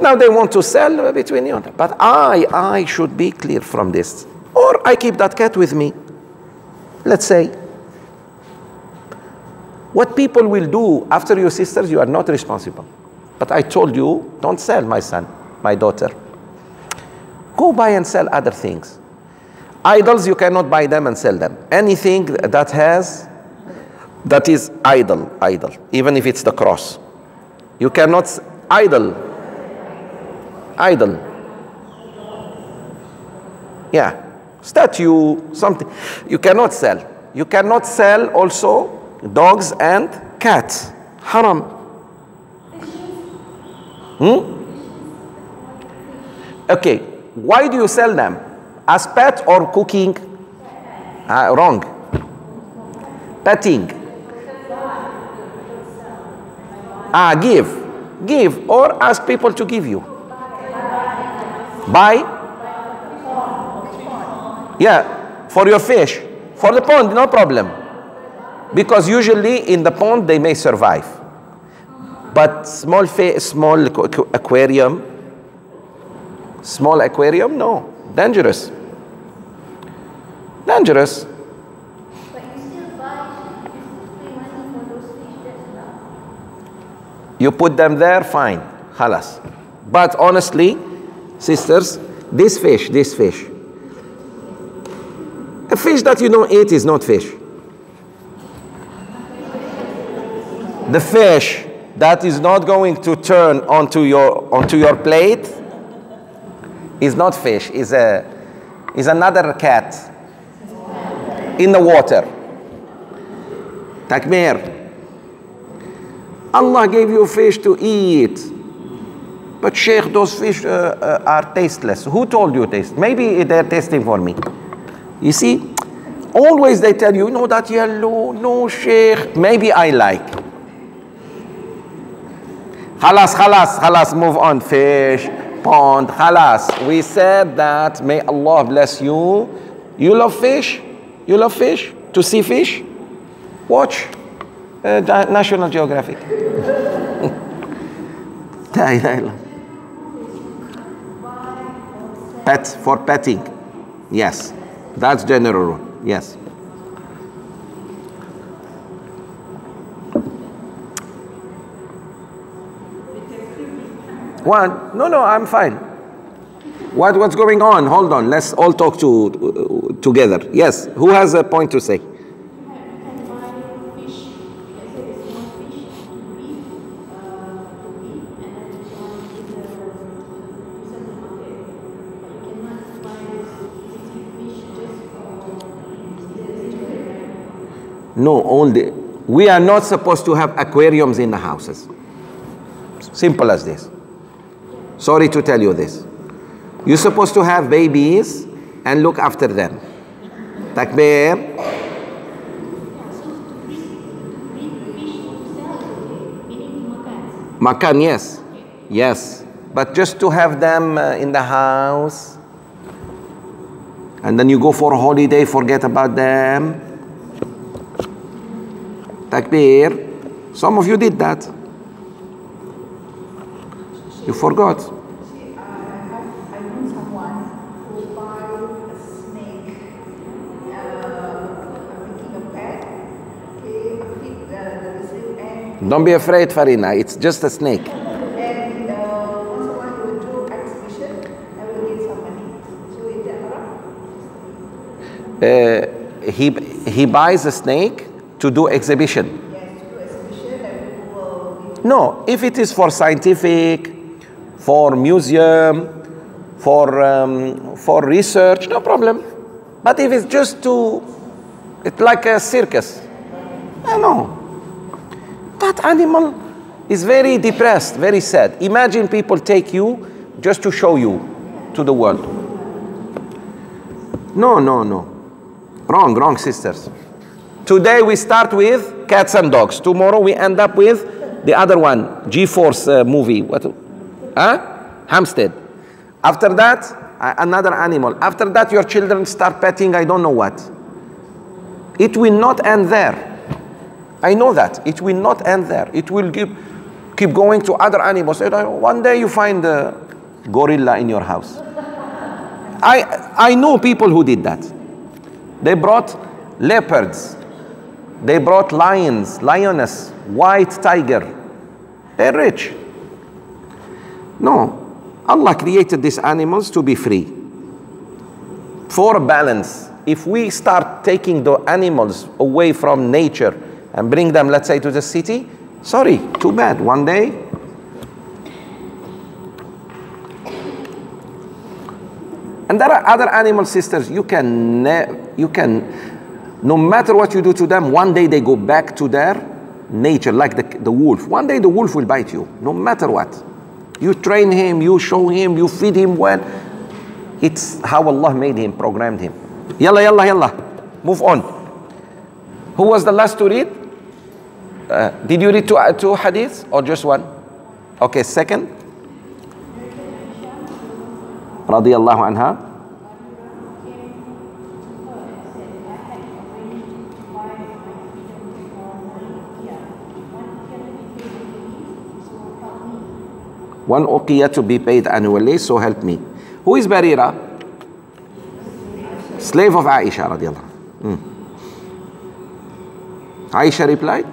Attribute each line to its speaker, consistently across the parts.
Speaker 1: Now they want to sell between you. But I should be clear from this. Or I keep that cat with me. Let's say. What people will do after your sisters, you are not responsible. But I told you, don't sell my son, my daughter. Go buy and sell other things. Idols, you cannot buy them and sell them. Anything that is idol, even if it's the cross. You cannot, idol. Yeah, statue, something. You cannot sell. You cannot sell also dogs and cats. Haram. Okay, why do you sell them? As pet or cooking? Wrong. Petting. Give or ask people to give you. Buy? Yeah, for your fish. For the pond, no problem. Because usually in the pond they may survive. But small aquarium, no. Dangerous.
Speaker 2: But you still pay money for those fish, that's enough.
Speaker 1: You put them there, fine. Khalas. But honestly, sisters, this fish, a fish that you don't eat is not fish. The fish that is not going to turn onto your plate is not fish, is another cat in the water. Takbir. Allah gave you fish to eat. But Sheikh, those fish are tasteless. Who told you taste? Maybe they're tasting for me. You see, always they tell you, no, that yellow, no, Sheikh, maybe I like. Khalas, move on. Fish, pond, khalas. We said that, may Allah bless you. You love fish? You love fish? To see fish? Watch National Geographic. Pet, for petting. Yes, that's general rule. Yes. One? No, I'm fine. What's going on? Hold on. Let's all talk together. Yes. Who has a point to say? No, only we are not supposed to have aquariums in the houses. Simple as this. Sorry to tell you this. You're supposed to have babies and look after them. Takbir. Makan, yes. Yes. But just to have them in the house and then you go for a holiday, forget about them. Takbir. Some of you did that. You forgot.
Speaker 3: I know someone who buy a snake, making a pet, feed the snake and...
Speaker 1: Don't be afraid, Farina. It's just a snake.
Speaker 3: And once a while will do exhibition and will get some money. So is that haram?
Speaker 1: He buys a snake to do exhibition.
Speaker 3: Yes, to do exhibition and people will give...
Speaker 1: No, if it is for scientific, for museum, for research, no problem. But if it's just it's like a circus. No. That animal is very depressed, very sad. Imagine people take you just to show you to the world. No. Wrong, sisters. Today we start with cats and dogs. Tomorrow we end up with the other one, G-Force movie. Hampstead. After that, another animal. After that, your children start petting, I don't know what. It will not end there. I know that. It will not end there. It will give Keep going to other animals. One day you find a gorilla in your house. I know people who did that. They brought leopards. They brought lions, lioness, white tiger. They're rich. No. Allah created these animals to be free. For balance. If we start taking the animals away from nature and bring them, let's say, to the city, sorry, too bad. One day, and there are other animal sisters, you can, no matter what you do to them, one day they go back to their nature, like the wolf. One day the wolf will bite you, no matter what. You train him, you show him, you feed him well. It's how Allah made him, programmed him. Yalla, yalla, yalla. Move on. Who was the last to read? Did you read two hadiths or just one? Okay, second. Radiyallahu anha. One uqiyah to be paid annually, so help me. Who is Barira? Slave of Aisha radiallahu. Aisha replied,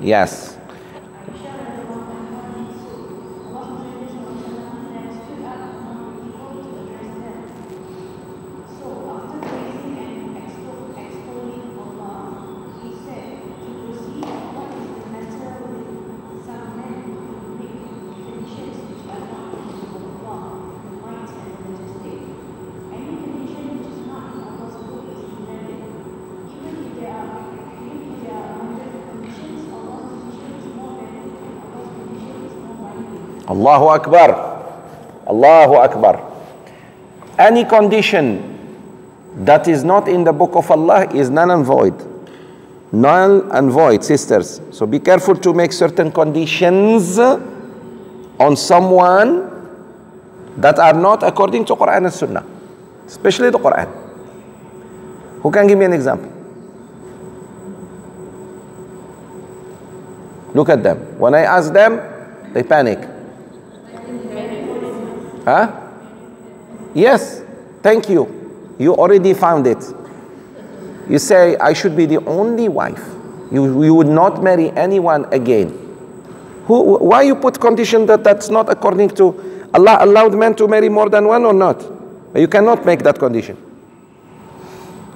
Speaker 1: yes. Allahu Akbar. Allahu Akbar. Any condition that is not in the book of Allah is null and void. Null and void, sisters. So be careful to make certain conditions on someone that are not according to Quran and Sunnah. Especially the Quran. Who can give me an example? Look at them. When I ask them, they panic. Huh? Yes, thank you. You already found it. You say, I should be the only wife. You would not marry anyone again. Why you put condition that's not according to Allah allowed men to marry more than one or not? You cannot make that condition.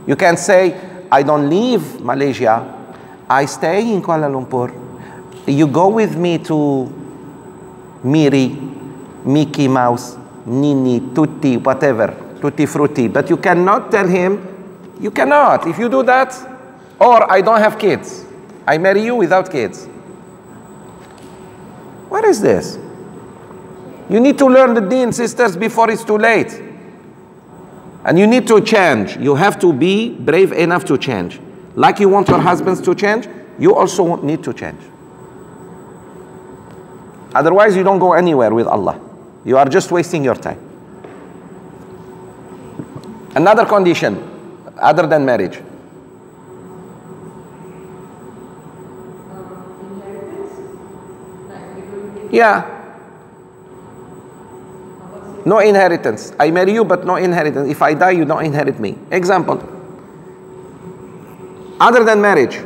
Speaker 1: You can say, I don't leave Malaysia. I stay in Kuala Lumpur. You go with me to Miri, Mickey Mouse, Nini, Tutti, whatever, Tutti Frutti. But you cannot tell him, you cannot. If you do that, or I don't have kids. I marry you without kids. What is this? You need to learn the deen, sisters, before it's too late. And you need to change. You have to be brave enough to change. Like you want your husbands to change, you also need to change. Otherwise, you don't go anywhere with Allah. You are just wasting your time. Another condition, other than marriage. Yeah. No inheritance. I marry you, but no inheritance. If I die, you don't inherit me. Example. Other than marriage.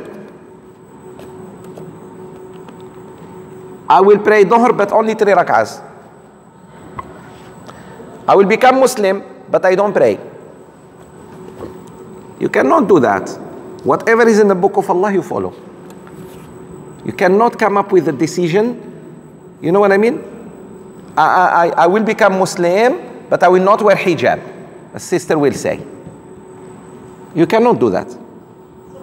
Speaker 1: I will pray Dhuhr, but only 3 rak'ahs. I will become Muslim, but I don't pray. You cannot do that. Whatever is in the book of Allah, you follow. You cannot come up with a decision. You know what I mean? I will become Muslim, but I will not wear hijab. A sister will say. You cannot do that.
Speaker 2: So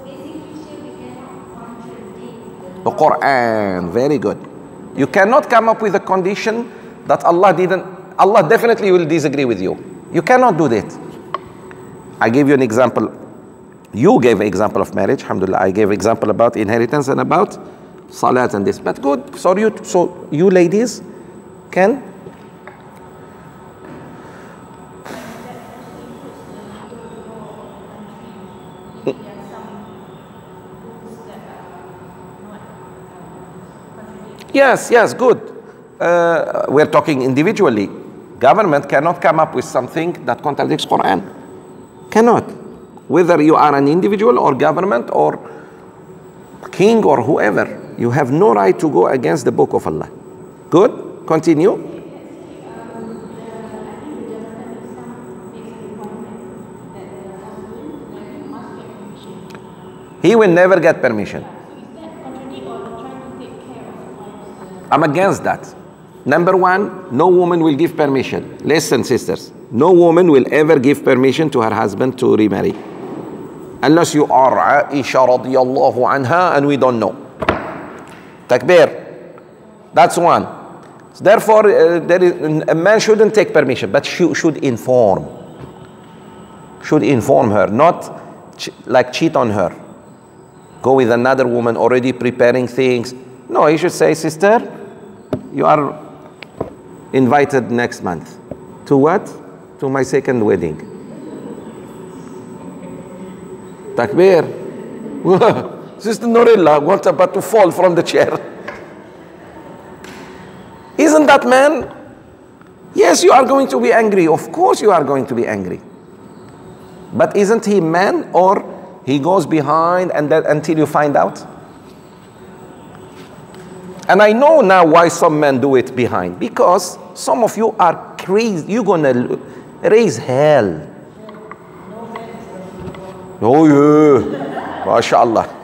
Speaker 2: basically, Sheikh, we cannot contradict
Speaker 1: The Quran, very good. You cannot come up with a condition that Allah didn't. Allah definitely will disagree with you. You cannot do that. I gave you an example. You gave an example of marriage, alhamdulillah. I gave example about inheritance and about salat and this. But good. So you ladies can. Yes, good. We're talking individually. Government cannot come up with something that contradicts Quran. Cannot. Whether you are an individual or government or king or whoever, you have no right to go against the book of Allah. Good? Continue. He will never get permission. I'm against that. Number one, no woman will give permission. Listen, sisters. No woman will ever give permission to her husband to remarry. Unless you are Aisha radiyallahu anha and we don't know. Takbir. That's one. So therefore, a man shouldn't take permission, but should inform. Should inform her, not like cheat on her. Go with another woman already preparing things. No, he should say, sister, you are invited next month. To what? To my second wedding. Takbir. Sister Norilla was about to fall from the chair. Isn't that man? Yes, you are going to be angry. Of course you are going to be angry. But isn't he man, or he goes behind and then until you find out? And I know now why some men do it behind. Because some of you are crazy. You're going to raise hell. Oh yeah. MashaAllah.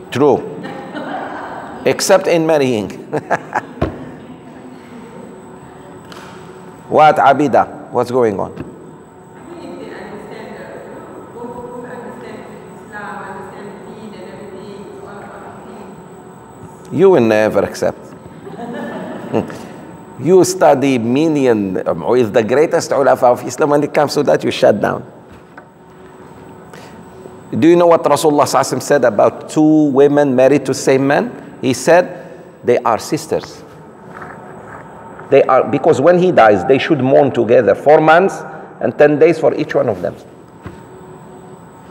Speaker 1: True. Except in marrying. What, Abida? What's going on? You will never accept. You study with the greatest ulama of Islam. When it comes to that, you shut down. Do you know what Rasulullah ﷺ said about two women married to same man? He said they are sisters. They are, because when he dies, they should mourn together 4 months and 10 days for each one of them.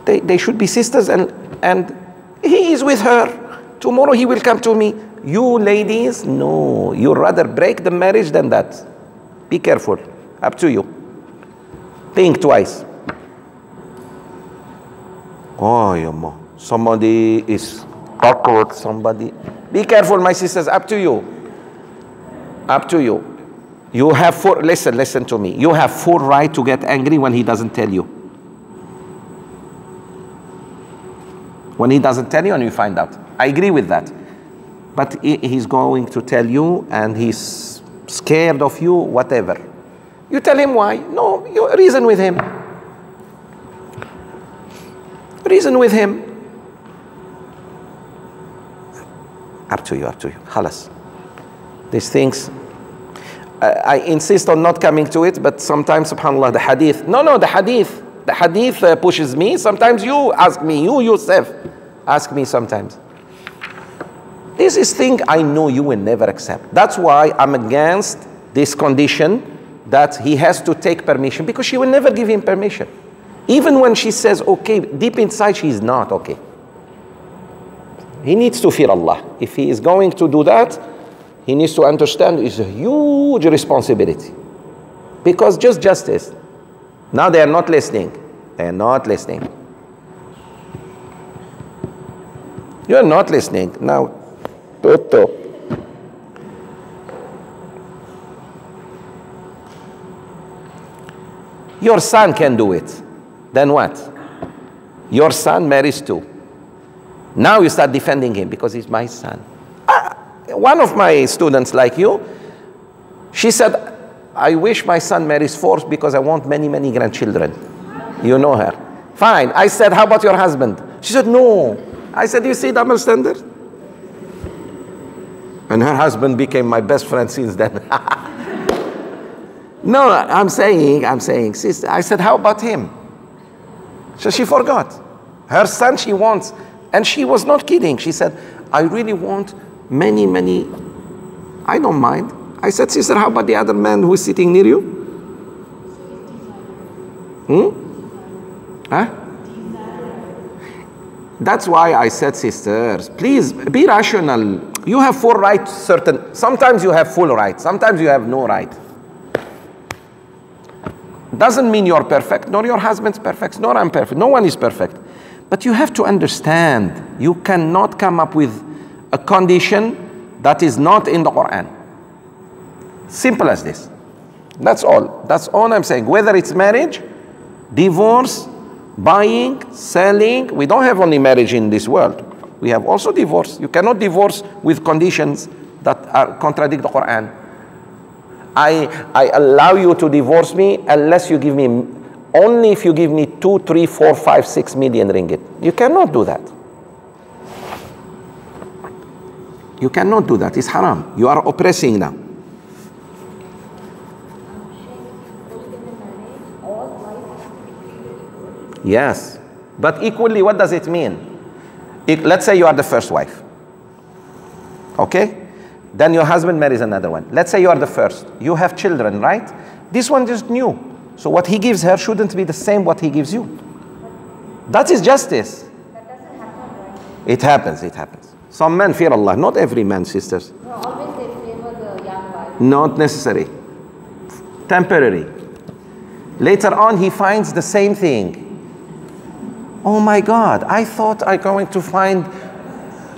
Speaker 1: They should be sisters, and he is with her. Tomorrow he will come to me. You ladies, no, you rather break the marriage than that. Be careful. Up to you. Think twice. Oh, yamma. Somebody is awkward. Somebody. Be careful, my sisters. Up to you. Up to you. You have full. Listen to me. You have full right to get angry when he doesn't tell you. When he doesn't tell you and you find out. I agree with that. But he's going to tell you and he's scared of you, whatever. You tell him why. No, you reason with him. Reason with him. Up to you. Khalas. These things, I insist on not coming to it, but sometimes, subhanAllah, the hadith. No, the hadith. The hadith pushes me. Sometimes you ask me, you yourself ask me sometimes. This is thing I know you will never accept. That's why I'm against this condition that he has to take permission, because she will never give him permission. Even when she says okay, deep inside she is not okay. He needs to fear Allah. If he is going to do that, he needs to understand it's a huge responsibility. Because just justice. Now they are not listening. They are not listening. You are not listening. Now, Toto. Your son can do it. Then what? Your son marries two. Now you start defending him because he's my son. One of my students like you, she said, I wish my son marries four because I want many, many grandchildren. You know her. Fine. I said, how about your husband? She said, no. I said, you see double standard? And her husband became my best friend since then. No, I'm saying, sister, I said, how about him? So she forgot. Her son she wants. And she was not kidding. She said, I really want many, many. I don't mind. I said, sister, how about the other man who is sitting near you? Huh? That's why I said, sisters, please be rational. You have full right, certain. Sometimes you have full right. Sometimes you have no right. Doesn't mean you're perfect, nor your husband's perfect, nor I'm perfect. No one is perfect. But you have to understand, you cannot come up with a condition that is not in the Quran. Simple as this. That's all. That's all I'm saying. Whether it's marriage, divorce, buying, selling. We don't have only marriage in this world. We have also divorce. You cannot divorce with conditions that contradict the Quran. I allow you to divorce me unless you give me, only if you give me 2, 3, 4, 5, 6 million ringgit. You cannot do that. You cannot do that. It's haram. You are oppressing now. Yes. But equally, what does it mean? Let's say you are the first wife. Okay? Then your husband marries another one. Let's say you are the first. You have children, right? This one just new. So what he gives her shouldn't be the same what he gives you. That is justice.
Speaker 2: That doesn't happen, right?
Speaker 1: It happens, it happens. Some men fear Allah. Not every man, sisters.
Speaker 2: No, always they favor the young wife.
Speaker 1: Not necessary. Temporary. Later on, he finds the same thing. Oh my God, I thought I'm going to find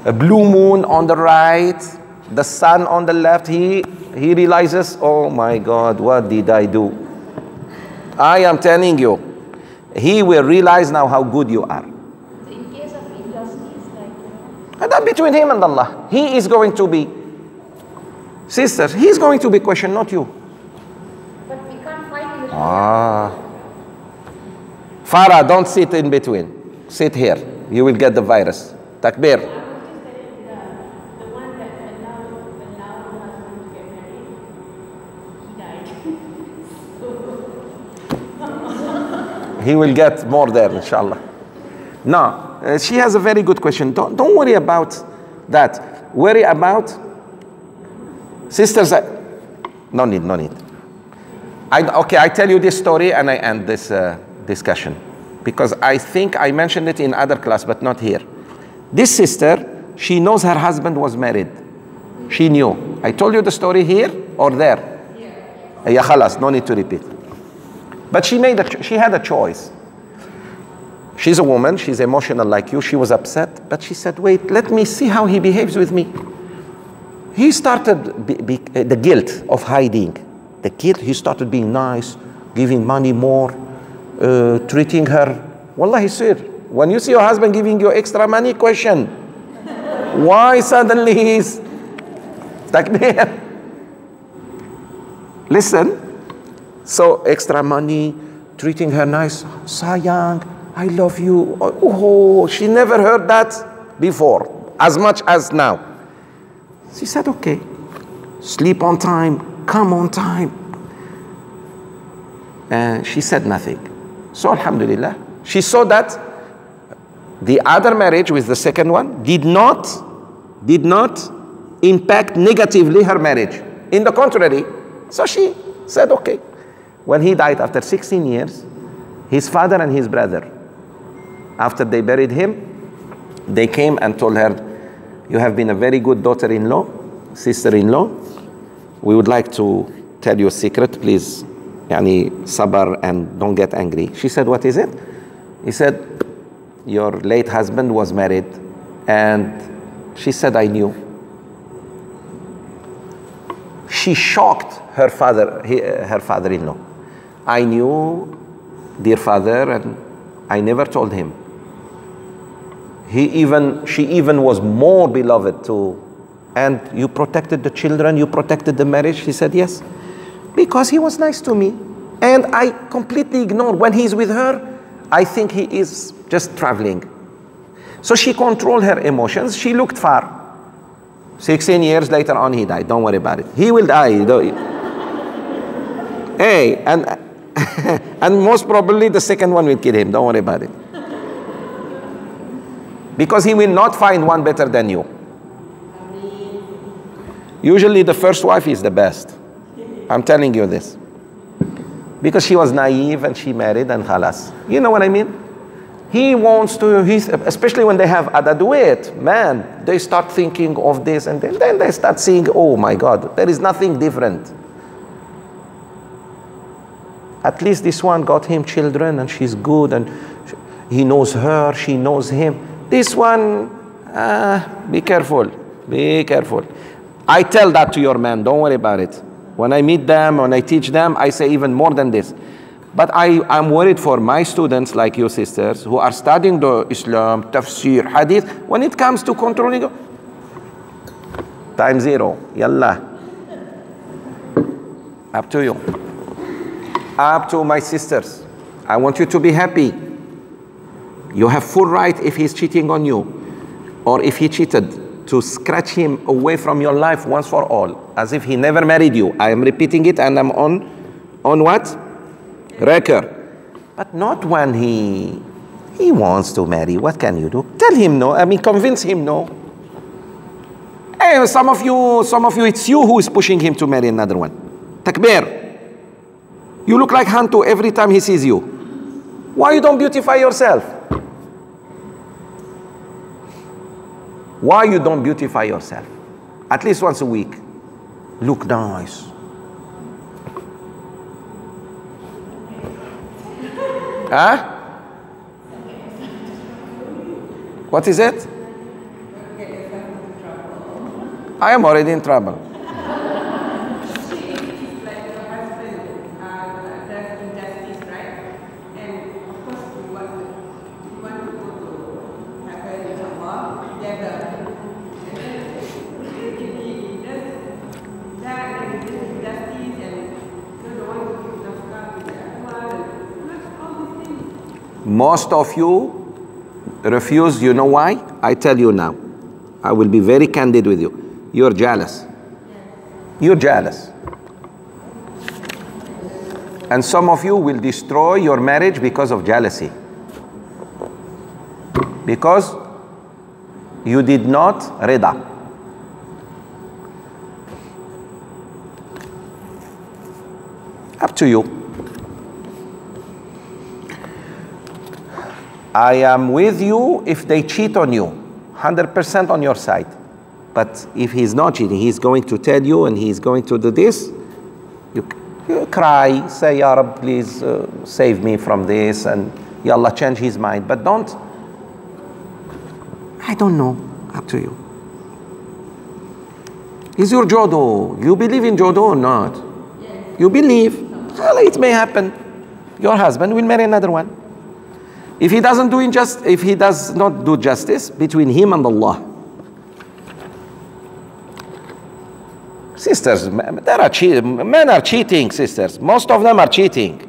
Speaker 1: a blue moon on the right, the sun on the left. He realizes, oh my God, what did I do? I am telling you, he will realize now how good you are.
Speaker 2: So in case of injustice, like,
Speaker 1: And that between him and Allah, he is going to be, sisters, he is going to be questioned, not you.
Speaker 2: but we can't fight in the
Speaker 1: Farah, don't sit in between. Sit here. You will get the virus. Takbir. He will get more there, inshallah. No, she has a very good question. Don't worry about that. Worry about sisters. No need. Okay, I tell you this story and I end this discussion because I think I mentioned it in other class, but not here. This sister, she knows her husband was married. She knew. I told you the story here or there? Yeah, khalas, no need to repeat. But she had a choice. She's a woman, she's emotional like you, she was upset, but she said, wait, let me see how he behaves with me. He started the guilt of hiding. The guilt, he started being nice, giving money more, treating her. Wallahi sir, when you see your husband giving you extra money, question. Why suddenly he's takbir? Listen. So extra money, treating her nice, sayang, I love you. Oh, she never heard that before, as much as now. She said, okay, sleep on time, come on time. And she said nothing. So alhamdulillah, she saw that the other marriage with the second one did not impact negatively her marriage. In the contrary, so she said, okay. When he died after 16 years, his father and his brother, after they buried him, they came and told her, you have been a very good daughter-in-law, sister-in-law. We would like to tell you a secret, please. Yani, sabar and don't get angry. She said, what is it? He said, your late husband was married. And she said, I knew. She shocked her father-in-law. I knew, dear father, and I never told him. She even was more beloved too. And you protected the children, you protected the marriage? He said, yes. Because he was nice to me. And I completely ignored. When he's with her, I think he is just traveling. So she controlled her emotions. She looked far. 16 years later on, he died. Don't worry about it. He will die. Hey, and and most probably the second one will kill him. Don't worry about it. Because he will not find one better than you. Usually the first wife is the best. I'm telling you this. Because she was naive and she married and khalas. You know what I mean? He wants to, especially when they have adaduet, man, they start thinking of this and then they start seeing, oh my God, there is nothing different. At least this one got him children and she's good and he knows her, she knows him. This one, be careful, be careful. I tell that to your man, don't worry about it. When I meet them, when I teach them, I say even more than this. But I'm worried for my students like you sisters who are studying the Islam, tafsir, hadith. When it comes to controlling, time zero, yallah. Up to you. Up to my sisters. I want you to be happy. You have full right if he's cheating on you or if he cheated to scratch him away from your life once for all, as if he never married you. I am repeating it and I'm on what? Record. But not when he wants to marry. What can you do? Tell him no. I mean, convince him no. Hey, some of you, it's you who is pushing him to marry another one. Takbir. You look like Hantu every time he sees you. Why you don't beautify yourself? Why you don't beautify yourself? At least once a week. Look nice. Huh? What is it? I am already in trouble. Most of you refuse. You know why? I tell you now. I will be very candid with you. You're jealous. You're jealous. And some of you will destroy your marriage because of jealousy. Because you did not rida. Up to you. I am with you if they cheat on you, 100% on your side. But if he's not cheating, he's going to tell you and he's going to do this, you cry, say, Ya Rab, please save me from this, and Ya Allah, change his mind. But don't, I don't know, up to you. Is your jodo? You believe in jodo or not? Yes. You believe? Well, it may happen. Your husband will marry another one. If he does not do justice between him and Allah. Sisters, men are cheating, sisters. Most of them are cheating.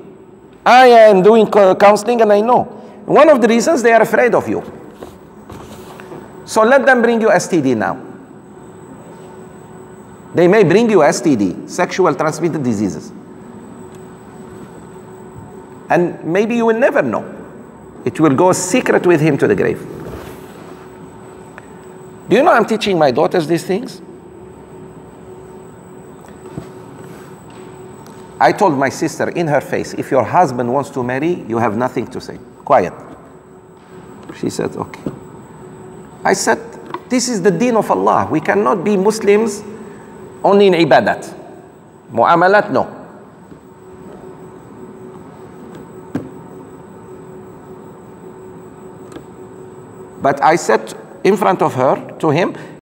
Speaker 1: I am doing counseling and I know. One of the reasons they are afraid of you. So let them bring you STD now. They may bring you STD, sexual transmitted diseases. And maybe you will never know. It will go secret with him to the grave. Do you know I'm teaching my daughters these things? I told my sister in her face, if your husband wants to marry, you have nothing to say. Quiet. She said, okay. I said, this is the deen of Allah. We cannot be Muslims only in ibadat. Mu'amalat, no. But I said in front of her, to him,